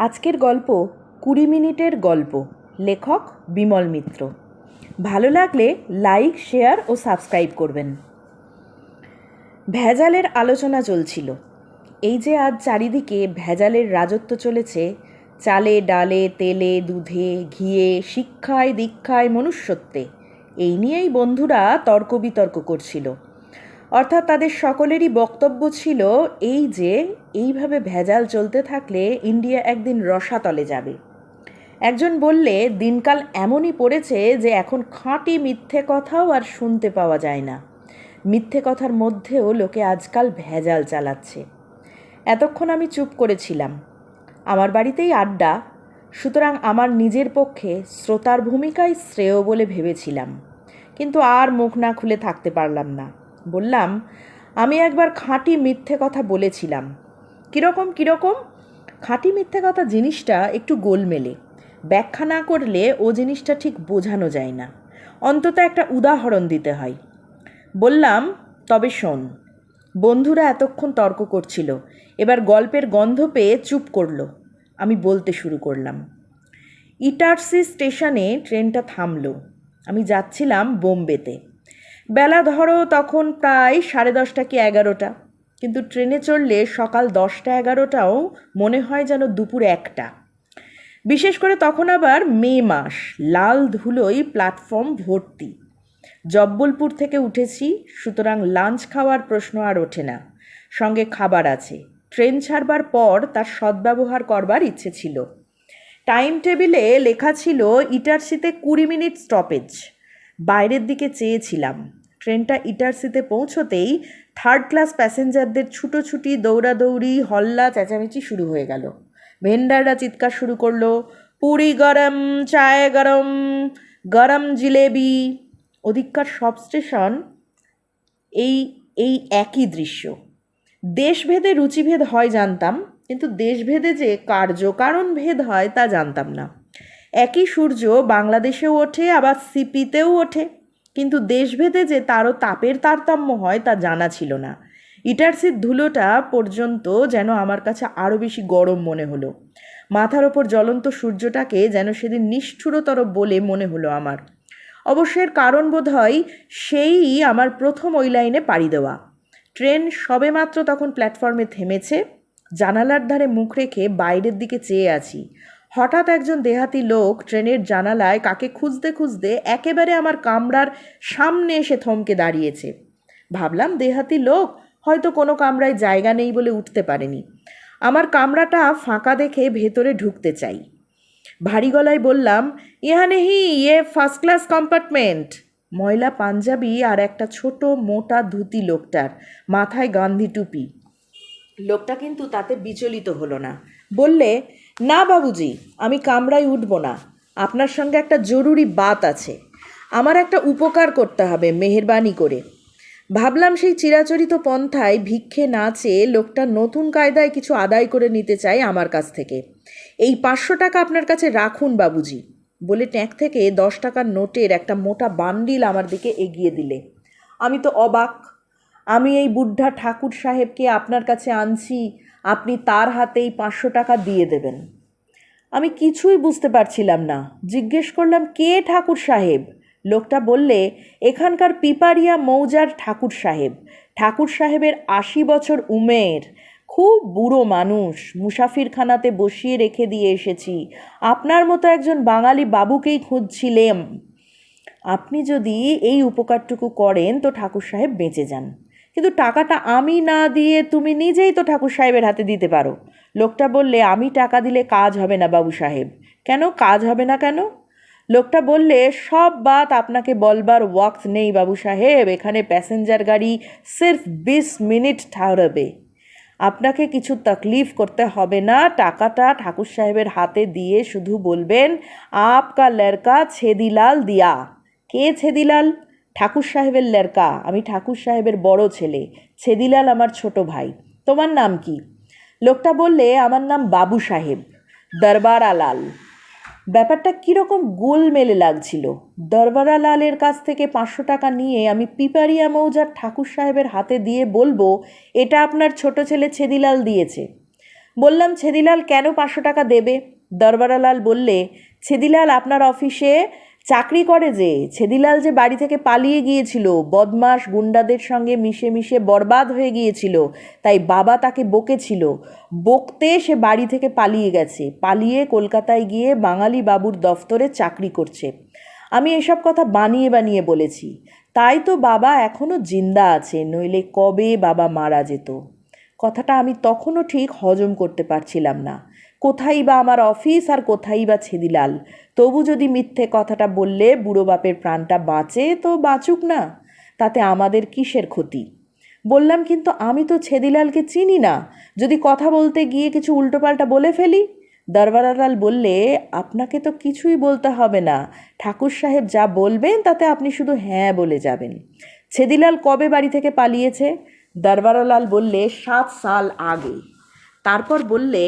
আজকের গল্প ২০ মিনিটের গল্প। লেখক বিমল মিত্র। ভালো লাগলে লাইক, শেয়ার ও সাবস্ক্রাইব করবেন। ভেজালের আলোচনা চলছিল। এই যে আজ চারিদিকে ভেজালের রাজত্ব চলেছে, চালে ডালে তেলে দুধে ঘিয়ে শিক্ষায় দীক্ষায় মনুষ্যত্বে, এই নিয়েই বন্ধুরা তর্ক বিতর্ক করছিল। অর্থাৎ তাদের সকলেরই বক্তব্য ছিল এই যে এইভাবে ভেজাল চলতে থাকলে ইন্ডিয়া একদিন রসাতলে যাবে। একজন বললে দিনকাল এমনই পড়েছে যে এখন খাঁটি মিথ্যে কথাও আর শুনতে পাওয়া যায় না। মিথ্যে কথার মধ্যেও লোকে আজকাল ভেজাল চালাচ্ছে। এতক্ষণ আমি চুপ করেছিলাম। আমার বাড়িতেই আড্ডা, সুতরাং আমার নিজের পক্ষে শ্রোতার ভূমিকাই শ্রেয় বলে ভেবেছিলাম। কিন্তু আর মুখ না খুলে থাকতে পারলাম না। বললাম, আমি একবার খাঁটি মিথ্যে কথা বলেছিলাম। কীরকম? খাঁটি মিথ্যে কথা জিনিসটা একটু গোলমেলে, ব্যাখ্যা না করলে ও জিনিসটা ঠিক বোঝানো যায় না। অন্তত একটা উদাহরণ দিতে হয়। বললাম, তবে শোন। বন্ধুরা এতক্ষণ তর্ক করছিল, এবার গল্পের গন্ধ পেয়ে চুপ করলো। আমি বলতে শুরু করলাম। ইটারসি স্টেশনে ট্রেনটা থামলো। আমি যাচ্ছিলাম বোম্বেতে। বেলা ধরো তখন প্রায় 10:30 কি 11টা, কিন্তু ট্রেনে চড়লে সকাল 10টা 11টাও মনে হয় যেন দুপুর 1টা। বিশেষ করে তখন আবার মে মাস, লাল ধুলোই প্ল্যাটফর্ম ভর্তি। জব্বলপুর থেকে উঠেছি, সুতরাং লাঞ্চ খাওয়ার প্রশ্ন আর ওঠে না। সঙ্গে খাবার আছে। ট্রেন ছাড়বার পর তার সদ্ব্যবহার করবার ইচ্ছে ছিল। টাইম টেবিলে লেখা ছিল ইটারসিতে 20 মিনিট স্টপেজ। বাইরের দিকে চেয়েছিলাম। ট্রেনটা ইটারসিতে পৌঁছতেই থার্ড ক্লাস প্যাসেঞ্জারদের ছুটোছুটি, দৌড়াদৌড়ি, হল্লা চেঁচামেচি শুরু হয়ে গেল। ভেন্ডাররা চিৎকার শুরু করলো, পুরি গরম, চায় গরম, গরম জিলেবি। ওদিককার সব স্টেশন এই একই দৃশ্য। দেশভেদে রুচিভেদ হয় জানতাম, কিন্তু দেশভেদে যে কার্যকারণ ভেদ হয় তা জানতাম না। একই সূর্য বাংলাদেশেও ওঠে, আবার সিপিতেও ওঠে, কিন্তু দেশভেদে যে তারও তাপের তারতম্য হয় তা জানা ছিল না। ইটারসির ধুলোটা পর্যন্ত যেন আমার কাছে আরও বেশি গরম মনে হলো। মাথার ওপর জ্বলন্ত সূর্যটাকে যেন সেদিন নিষ্ঠুরতর বলে মনে হলো আমার। অবশ্যের কারণ বোধ হয় সেই আমার প্রথম ওই লাইনে পাড়ি দেওয়া। ট্রেন সবেমাত্র তখন প্ল্যাটফর্মে থেমেছে। জানালার ধারে মুখ রেখে বাইরের দিকে চেয়ে আছি। হঠাৎ একজন দেহাতি লোক ট্রেনের জানালায় কাকে খুঁজতে খুঁজতে একেবারে আমার কামরার সামনে এসে থমকে দাঁড়িয়েছে। ভাবলাম দেহাতি লোক হয়তো কোনো কামরায় জায়গা নেই বলে উঠতে পারেনি। আমার কামরাটা ফাঁকা দেখে ভেতরে ঢুকতে চাই। ভারী গলায় বললাম, ইহা নেহি, ইয়ে ফার্স্ট ক্লাস কম্পার্টমেন্ট। ময়লা পাঞ্জাবি আর একটা ছোট মোটা ধুতি লোকটার, মাথায় গান্ধী টুপি। লোকটা কিন্তু তাতে বিচলিত হলো না। বললে, না বাবুজি, আমি কামরায় উঠব না। আপনার সঙ্গে একটা জরুরি বাত আছে। আমার একটা উপকার করতে হবে, মেহেরবানি করে। ভাবলাম সেই চিরাচরিত পন্থায় ভিক্ষে না চেয়ে লোকটা নতুন কায়দায় কিছু আদায় করে নিতে চাই আমার কাছ থেকে। এই 500 টাকা আপনার কাছে রাখুন বাবুজি, বলে ট্যাঙ্ক থেকে 10 টাকার নোটের একটা মোটা বান্ডিল আমার দিকে এগিয়ে দিলে। আমি তো অবাক। আমি এই বুদ্ধা ঠাকুর সাহেবকে আপনার কাছে আনছি, আপনি তার হাতেই 500 টাকা দিয়ে দেবেন। আমি কিছুই বুঝতে পারছিলাম না। জিজ্ঞেস করলাম, কে ঠাকুর সাহেব? লোকটা বললে, এখানকার পিপারিয়া মৌজার ঠাকুর সাহেব। ঠাকুর সাহেবের 80 বছর উমের, খুব বুড়ো মানুষ, মুসাফিরখানাতে বসিয়ে রেখে দিয়ে এসেছি। আপনার মতো একজন বাঙালি বাবুকেই খুঁজছিলেম। আপনি যদি এই উপকারটুকু করেন তো ঠাকুর সাহেব বেঁচে যান, কিন্তু টাকাটা আমি না দিয়ে তুমি নিজেই তো ঠাকুর সাহেবের হাতে দিতে পারো। লোকটা বললে, আমি টাকা দিলে কাজ হবে না বাবু সাহেব। কেন কাজ হবে না কেন? লোকটা বললে, সব বাত আপনাকে বলবার ওয়াক্ত নেই বাবু সাহেব। এখানে প্যাসেঞ্জার গাড়ি সির্ফ 20 মিনিট ঠাহরাবে। আপনাকে কিছু তকলিফ করতে হবে না। টাকাটা ঠাকুর সাহেবের হাতে দিয়ে শুধু বলবেন, আপকা লড়কা ছেদিলাল দিয়া। কে ছেদিলাল? ঠাকুর সাহেবের লড়কা। আমি ঠাকুর সাহেবের বড় ছেলে। ছেদিলাল আমার ছোট ভাই। তোমার নাম কি? লোকটা বললে, আমার নাম বাবু সাহেব, দরবারালাল। ব্যাপারটা কীরকম গোলমেলে লাগছিল। দরবারালালের কাছ থেকে 500 টাকা নিয়ে আমি পিপারিয়া মৌজার ঠাকুর সাহেবের হাতে দিয়ে বলবো, এটা আপনার ছোট ছেলে ছেদিলাল দিয়েছে। বললাম, ছেদিলাল কেন 500 টাকা দেবে? দরবারালাল বললে, ছেদিলাল আপনার অফিসে চাকরি করে যে, ছেদিলাল যে বাড়ি থেকে পালিয়ে গিয়েছিল, বদমাশ গুন্ডাদের সঙ্গে মিশে মিশে বরবাদ হয়ে গিয়েছিল, তাই বাবা তাকে বকেছিল। বকতে সে বাড়ি থেকে পালিয়ে গেছে, পালিয়ে কলকাতায় গিয়ে বাঙালি বাবুর দফতরে চাকরি করছে। আমি এসব কথা বানিয়ে বানিয়ে বলেছি, তাই তো বাবা এখনও জিন্দা আছে, নইলে কবে বাবা মারা যেত। কথাটা আমি তখনও ঠিক হজম করতে পারছিলাম না। কোথায় বা আমার অফিস আর কোথায় বা ছেদিলাল? তবু যদি মিথ্যে কথাটা বললে বুড়ো বাপের প্রাণটা বাঁচে তো বাঁচুক না, তাতে আমাদের কিসের ক্ষতি? বললাম, কিন্তু আমি তো ছেদিলালকে চিনি না, যদি কথা বলতে গিয়ে কিছু উল্টোপাল্টা বলে ফেলি? দরবারালাল বললে, আপনাকে তো কিছুই বলতে হবে না, ঠাকুর সাহেব যা বলবেন তাতে আপনি শুধু হ্যাঁ বলে যাবেন। ছেদিলাল কবে বাড়ি থেকে পালিয়েছে? দরবারালাল বললে, 7 সাল আগে। তারপর বললে,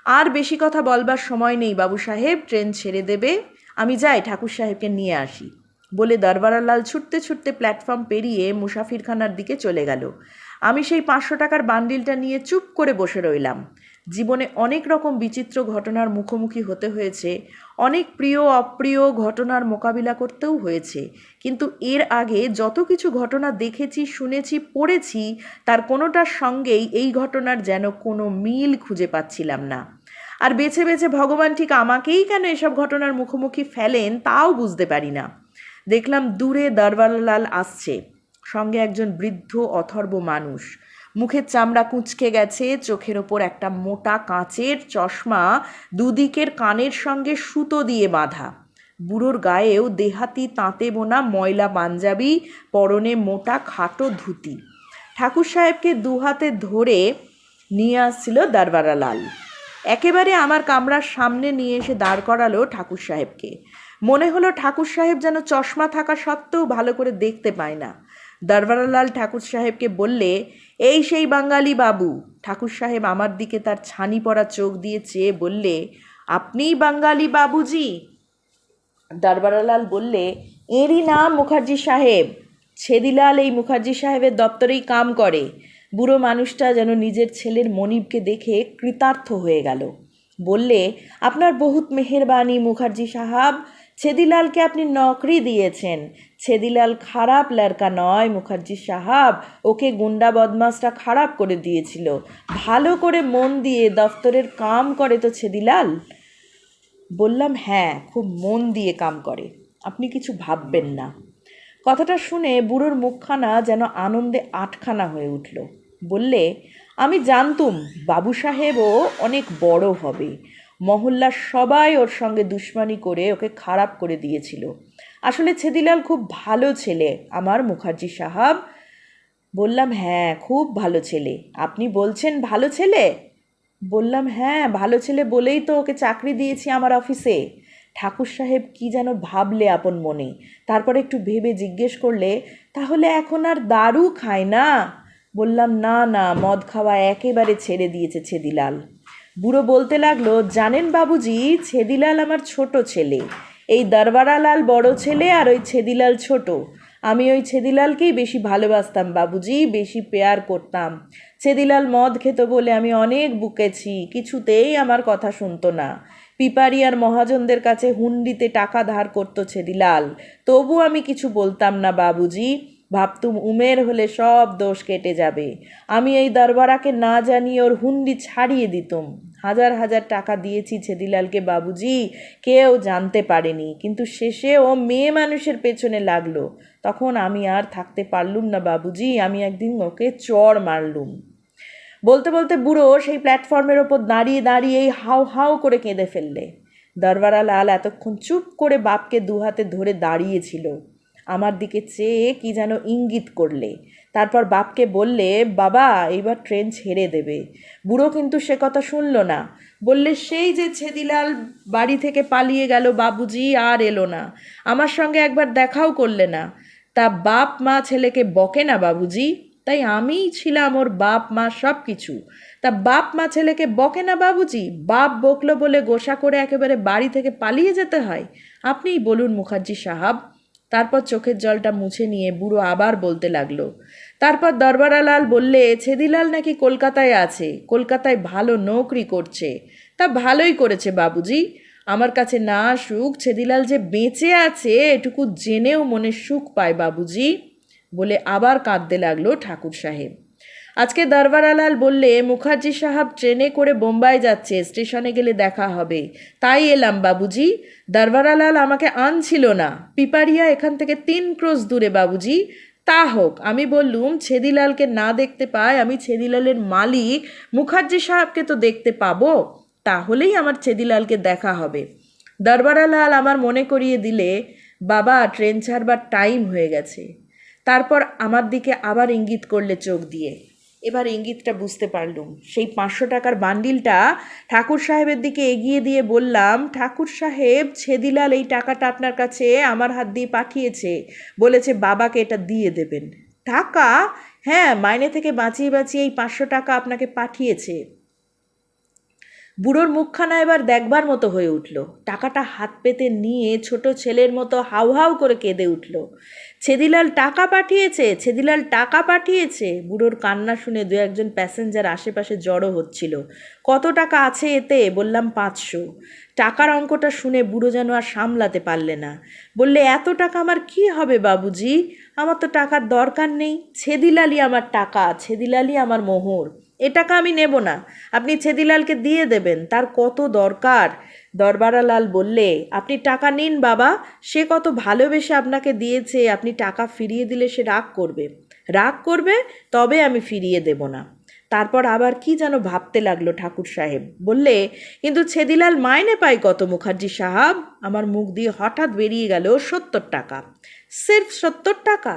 আর বেশি কথা বলবার সময় নেই বাবু সাহেব, ট্রেন ছেড়ে দেবে, আমি যাই ঠাকুর সাহেবকে নিয়ে আসি। বলে দরবারালাল ছুটতে ছুটতে প্ল্যাটফর্ম পেরিয়ে মুসাফিরখানার দিকে চলে গেল। আমি সেই 500 টাকার বান্ডিলটা নিয়ে চুপ করে বসে রইলাম। জীবনে অনেক রকম বিচিত্র ঘটনার মুখোমুখি হতে হয়েছে, অনেক প্রিয় অপ্রিয় ঘটনার মোকাবিলা করতেও হয়েছে, কিন্তু এর আগে যত কিছু ঘটনা দেখেছি, শুনেছি, পড়েছি, তার কোনোটার সঙ্গেই এই ঘটনার যেন কোনো মিল খুঁজে পাচ্ছিলাম না। আর বেছে বেছে ভগবান ঠিক আমাকেই কেন এসব ঘটনার মুখোমুখি ফেলেন তাও বুঝতে পারি না। দেখলাম দূরে দরবারলাল আসছে, সঙ্গে একজন বৃদ্ধ অথর্ব মানুষ। মুখের চামড়া কুঁচকে গেছে, চোখের ওপর একটা মোটা কাঁচের চশমা দুদিকের কানের সঙ্গে সুতো দিয়ে বাঁধা। বুড়োর গায়েও দেহাতি তাঁতে বোনা ময়লা পাঞ্জাবি, পরনে মোটা খাটো ধুতি। ঠাকুর সাহেবকে দুহাতে ধরে নিয়ে আসছিল দরবারালাল। একেবারে আমার কামরার সামনে নিয়ে এসে দাঁড় করালো ঠাকুর সাহেবকে। মনে হলো ঠাকুর সাহেব যেন চশমা থাকা সত্ত্বেও ভালো করে দেখতে পায় না। দরবারালাল ঠাকুর সাহেবকে বললে, এই সেই বাঙালি বাবু। ঠাকুর সাহেব আমার দিকে তার ছানি পড়া চোখ দিয়ে চেয়ে বললে, আপনিই বাঙালি বাবুজি? দরবারালাল বললে, এরই নাম মুখার্জি সাহেব। ছেদিলাল এই মুখার্জি সাহেবের দপ্তরেই কাম করে। বুড়ো মানুষটা যেন নিজের ছেলের মনিবকে দেখে কৃতার্থ হয়ে গেল। বললে, আপনার বহুত মেহেরবানি মুখার্জি সাহাব, ছেদিলালকে আপনি নকরি দিয়েছেন। ছেদিলাল খারাপ লড়কা নয় মুখার্জি সাহাব, ওকে গুন্ডা বদমাসটা খারাপ করে দিয়েছিল। ভালো করে মন দিয়ে দফতরের কাম করে তো ছেদিলাল? বললাম, হ্যাঁ, খুব মন দিয়ে কাম করে, আপনি কিছু ভাববেন না। কথাটা শুনে বুড়োর মুখখানা যেন আনন্দে আটখানা হয়ে উঠল। বললে, আমি জানতুম বাবু সাহেবও অনেক বড় হবে, মহল্লার সবাই ওর সঙ্গে দুশমানি করে ওকে খারাপ করে দিয়েছিল। আসলে ছেদিলাল খুব ভালো ছেলে আমার মুখার্জি সাহাব। বললাম, হ্যাঁ, খুব ভালো ছেলে। আপনি বলছেন ভালো ছেলে? বললাম, হ্যাঁ, ভালো ছেলে বলেই তো ওকে চাকরি দিয়েছি আমার অফিসে। ঠাকুর সাহেব কি যেন ভাবলে আপন মনে, তারপর একটু ভেবে জিজ্ঞেস করলে, তাহলে এখন আর দারু খায় না? বললাম, না না, মদ খাওয়া একেবারে ছেড়ে দিয়েছে ছেদিলাল। বুড়ো বলতে লাগলো, জানেন বাবুজি, ছেদিলাল আমার ছোট ছেলে, এই দরবারালাল বড় ছেলে আর ওই ছেদিলাল ছোট। আমি ওই ছেদিলালকেই বেশি ভালোবাসতাম বাবুজি, বেশি পেয়ার করতাম। ছেদিলাল মদ খেত বলে আমি অনেক বুকেছি, কিছুতেই আমার কথা শুনতো না। পিপারি আর মহাজনদের কাছে হুন্ডিতে টাকা ধার করতো ছেদিলাল, তবু আমি কিছু বলতাম না বাবুজি, ভাবতুম উমের হলে সব দোষ কেটে যাবে। আমি এই দরবারাকে না জানিয়ে ওর হুন্ডি ছাড়িয়ে দিতুম। হাজার হাজার টাকা দিয়েছি ছেদিলালকে বাবুজি, কেউ জানতে পারেনি, কিন্তু শেষে ও মেয়ে মানুষের পেছনে লাগলো। তখন আমি আর থাকতে পারলুম না বাবুজি, আমি একদিন ওকে চড় মারলুম। বলতে বলতে বুড়ো সেই প্ল্যাটফর্মের ওপর দাঁড়িয়ে দাঁড়িয়েই হাউ হাউ করে কেঁদে ফেললে। দরবারালাল এতক্ষণ চুপ করে বাপকে দুহাতে ধরে দাঁড়িয়েছিল, আমার দিকে চেয়ে কি যেন ইঙ্গিত করলে। তারপর বাপকে বললে, বাবা এইবার ট্রেন ছেড়ে দেবে। বুড়ো কিন্তু সে কথা শুনল না। বললে, সেই যে ছেদিলাল বাড়ি থেকে পালিয়ে গেল বাবুজি, আর এলো না, আমার সঙ্গে একবার দেখাও করলে না। তা বাপ মা ছেলেকে বকে না বাবুজি? তাই আমিই ছিলাম ওর বাপ মা সব কিছু। তা বাপ মা ছেলেকে বকে না বাবুজি? বাপ বকলো বলে গোসা করে একেবারে বাড়ি থেকে পালিয়ে যেতে হয়? আপনিই বলুন মুখার্জি সাহাব। তারপর চোখের জলটা মুছে নিয়ে বুড়ো আবার বলতে লাগলো। তারপর দরবারালাল বললে, ছেদিলাল নাকি কলকাতায় আছে, কলকাতায় ভালো নৌকরি করছে। তা ভালোই করেছে বাবুজি, আমার কাছে না আসুক, ছেদিলাল যে বেঁচে আছে এটুকু জেনেও মনে সুখ পায় বাবুজি, বলে আবার কাঁদতে লাগলো ঠাকুর সাহেব। আজকে দরবারালাল বললে, মুখার্জি সাহাব ট্রেনে করে বোম্বাই যাচ্ছে, স্টেশনে গেলে দেখা হবে, তাই এলাম বাবুজি। দরবারালাল আমাকে আনছিল না, পিপারিয়া এখান থেকে 3 ক্রোশ দূরে বাবুজি। তা হোক, আমি বললুম ছেদিলালকে না দেখতে পাই, আমি ছেদিলালের মালিক মুখার্জি সাহেবকে তো দেখতে পাবো, তাহলেই আমার ছেদিলালকে দেখা হবে। দরবারালাল আমার মনে করিয়ে দিলে, বাবা ট্রেন ছাড়বার টাইম হয়ে গেছে। তারপর আমার দিকে আবার ইঙ্গিত করলে চোখ দিয়ে। এবার ইঙ্গিতটা বুঝতে পারলুম। সেই 500 টাকার বান্ডিলটা ঠাকুর সাহেবের দিকে এগিয়ে দিয়ে বললাম, ঠাকুর সাহেব, ছেদিলাল এই টাকাটা আপনার কাছে আমার হাত দিয়ে পাঠিয়েছে, বলেছে বাবাকে এটা দিয়ে দেবেন। টাকা? হ্যাঁ, মাইনে থেকে বাঁচিয়ে বাঁচিয়ে এই 500 টাকা আপনাকে পাঠিয়েছে। বুড়োর মুখখানা এবার দেখবার মতো হয়ে উঠল। টাকাটা হাত পেতে নিয়ে ছোট ছেলের মতো হাউ হাউ করে কেঁদে উঠল। ছেদিলাল টাকা পাঠিয়েছে, ছেদিলাল টাকা পাঠিয়েছে। বুড়োর কান্না শুনে 2-1 প্যাসেঞ্জার আশেপাশে জড়ো হচ্ছিল। কত টাকা আছে এতে? বললাম 500। টাকার অঙ্কটা শুনে বুড়ো যেন আর সামলাতে পারলে না। বললে, এত টাকা আমার কি হবে বাবুজি? আমার তো টাকার দরকার নেই, ছেদিলালই আমার টাকা, ছেদিলালই আমার মোহর। এ টাকা আমি নেব না, আপনি ছেদিলালকে দিয়ে দেবেন, তার কত দরকার। দরবারালাল বললে, আপনি টাকা নিন বাবা, সে কত ভালোবেসে আপনাকে দিয়েছে, আপনি টাকা ফিরিয়ে দিলে সে রাগ করবে। রাগ করবে? তবে আমি ফিরিয়ে দেব না। তারপর আবার কি যেন ভাবতে লাগলো ঠাকুর সাহেব। বললে, কিন্তু ছেদিলাল মাইনে পায় কত মুখার্জি সাহাব? আমার মুখ দিয়ে হঠাৎ বেরিয়ে গেল 70 টাকা। সির্ফ 70 টাকা?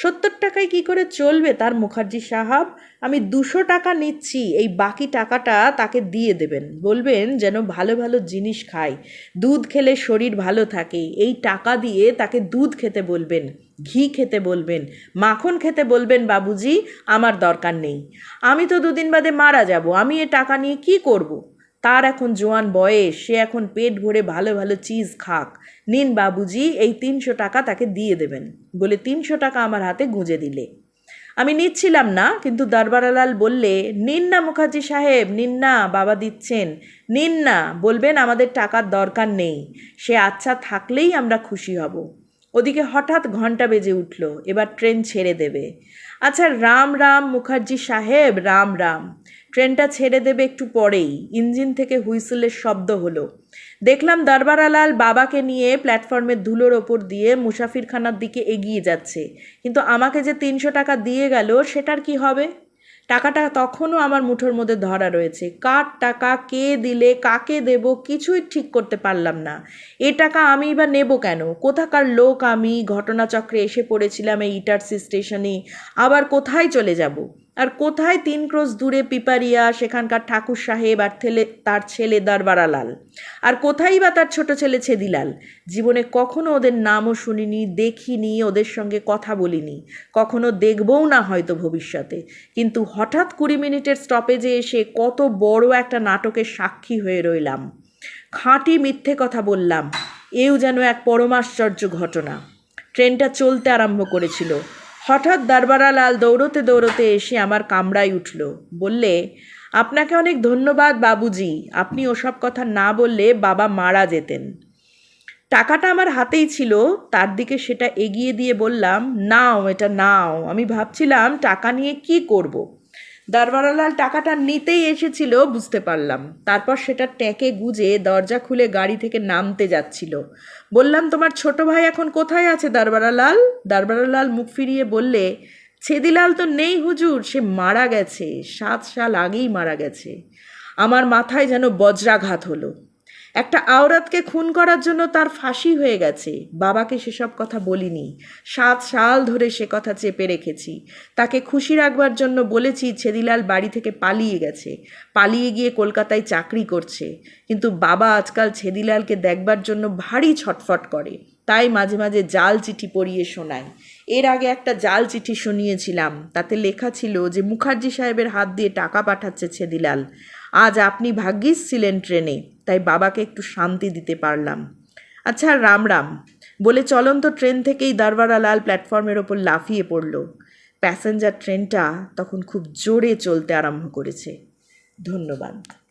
70 টাকায় কি করে চলবে তার মুখার্জি সাহাব? আমি 200 টাকা নিচ্ছি, এই বাকি টাকাটা তাকে দিয়ে দেবেন, বলবেন যেন ভালো ভালো জিনিস খায়, দুধ খেলে শরীর ভালো থাকে। এই টাকা দিয়ে তাকে দুধ খেতে বলবেন, ঘি খেতে বলবেন, মাখন খেতে বলবেন বাবুজি, আমার দরকার নেই। আমি তো 2 দিন বাদে মারা যাব, আমি এ টাকা নিয়ে কি করব? তার এখন জোয়ান বয়স, সে এখন পেট ভরে ভালো ভালো চিজ খাক। নিন বাবুজি, এই 300 টাকা তাকে দিয়ে দেবেন, বলে 300 টাকা আমার হাতে গুঁজে দিলে। আমি নিচ্ছিলাম না, কিন্তু দরবারালাল বললে, নিন না মুখার্জি সাহেব, নিন না, বাবা দিচ্ছেন, নিন না, বলবেন আমাদের টাকার দরকার নেই, সে আচ্ছা থাকলেই আমরা খুশি হব। ওদিকে হঠাৎ ঘন্টা বেজে উঠল, এবার ট্রেন ছেড়ে দেবে। আচ্ছা, রাম রাম মুখার্জি সাহেব, রাম রাম। ট্রেনটা ছেড়ে দেবে একটু পরেই। ইঞ্জিন থেকে হুইসেলের শব্দ হলো। দেখলাম দরবারালাল বাবাকে নিয়ে প্ল্যাটফর্মের ধুলোর ওপর দিয়ে মুসাফিরখানার দিকে এগিয়ে যাচ্ছে। কিন্তু আমাকে যে 300 টাকা দিয়ে গেল, সেটার কি হবে? টাকাটা তখনও আমার মুঠোর মধ্যে ধরা রয়েছে। কার টাকা, কে দিলে, কাকে দেব, কিছুই ঠিক করতে পারলাম না। এ টাকা আমি বা নেব কেন? কোথাকার লোক আমি? ঘটনাচক্রে এসে পড়েছিলাম এই ইটারসি স্টেশনে, আবার কোথায় চলে যাব? আর কোথায় 3 ক্রোশ দূরে পিপারিয়া, সেখানকার ঠাকুর সাহেব আর তার ছেলে দরবারালাল? আর কোথায় বা তার ছোট ছেলে ছেদিলাল? জীবনে কখনো ওদের নামও শুনিনি, দেখিনি, ওদের সঙ্গে কথা বলিনি, কখনো দেখবও না হয়তো ভবিষ্যতে। কিন্তু হঠাৎ 20 মিনিটের স্টপেজে এসে কত বড় একটা নাটকের সাক্ষী হয়ে রইলাম। খাঁটি মিথ্যে কথা বললাম, এও যেন এক পরমাশ্চর্য ঘটনা। ট্রেনটা চলতে আরম্ভ করেছিল। হঠাৎ দরবারালাল দৌড়তে দৌড়তে এসে আমার কামরায় উঠল। বললে, আপনাকে অনেক ধন্যবাদ বাবুজি, আপনি ওসব কথা না বললে বাবা মারা যেতেন। টাকাটা আমার হাতেই ছিল, তার দিকে সেটা এগিয়ে দিয়ে বললাম, নাও, এটা নাও। আমি ভাবছিলাম টাকা নিয়ে কি করব। দরবারালাল টাকাটা নিতেই এসেছিল, বুঝতে পারলাম। তারপর সেটা ট্যাঁকে গুজে দরজা খুলে গাড়ি থেকে নামতে যাচ্ছিল। বললাম, তোমার ছোট ভাই এখন কোথায় আছে দরবারালাল? দরবারালাল মুখ ফিরিয়ে বললে, ছেদিলাল তো নেই হুজুর, সে মারা গেছে, 7 সাল আগেই মারা গেছে। আমার মাথায় যেন বজ্রাঘাত হলো। একটা আওরাতকে খুন করার জন্য তার ফাঁসি হয়ে গেছে। বাবাকে সেসব কথা বলিনি, 7 সাল ধরে সে কথা চেপে রেখেছি। তাকে খুশি রাখবার জন্য বলেছি ছেদিলাল বাড়ি থেকে পালিয়ে গেছে, পালিয়ে গিয়ে কলকাতায় চাকরি করছে। কিন্তু বাবা আজকাল ছেদিলালকে দেখবার জন্য ভারী ছটফট করে, তাই মাঝে মাঝে জাল চিঠি পড়িয়ে শোনায়। এর আগে একটা জাল চিঠি শুনিয়েছিলাম, তাতে লেখা ছিল যে মুখার্জি সাহেবের হাত দিয়ে টাকা পাঠাচ্ছে ছেদিলাল। আজ আপনি ভাগ্যিস ছিলেন ট্রেনে, তাই বাবাকে একটু শান্তি দিতে পারলাম। আচ্ছা, রাম রাম। বলে চলন্ত ট্রেন থেকেই দারওয়ালালাল প্ল্যাটফর্মের ওপর লাফিয়ে পড়ল। প্যাসেঞ্জার ট্রেনটা তখন খুব জোরে চলতে আরম্ভ করেছে। ধন্যবাদ।